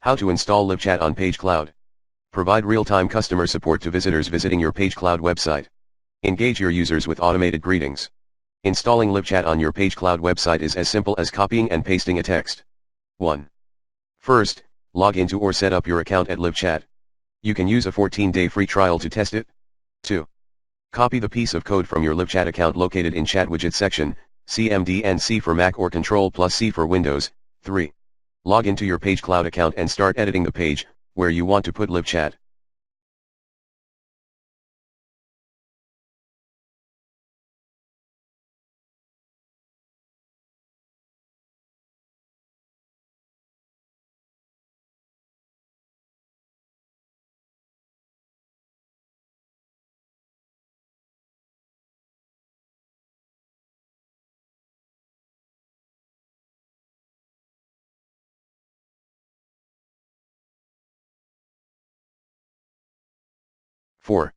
How to install LiveChat on PageCloud. Provide real-time customer support to visitors visiting your PageCloud website. Engage your users with automated greetings. Installing LiveChat on your PageCloud website is as simple as copying and pasting a text. 1. First, log into or set up your account at LiveChat. You can use a 14-day free trial to test it. 2. Copy the piece of code from your LiveChat account located in Chat Widget section, CMD and C for Mac or Ctrl+C for Windows. 3. Log into your PageCloud account and start editing the page where you want to put LiveChat. Four.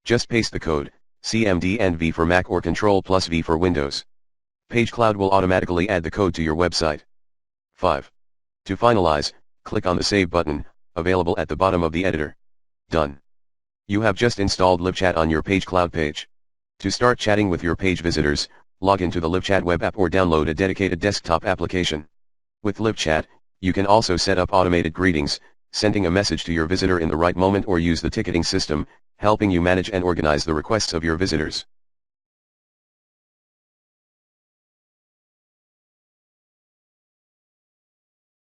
Just paste the code, CMD and V for Mac or Ctrl+V for Windows. PageCloud will automatically add the code to your website. 5. To finalize, click on the Save button, available at the bottom of the editor. Done. You have just installed LiveChat on your PageCloud page. To start chatting with your page visitors, log into the LiveChat web app or download a dedicated desktop application. With LiveChat, you can also set up automated greetings, sending a message to your visitor in the right moment, or use the ticketing system, helping you manage and organize the requests of your visitors.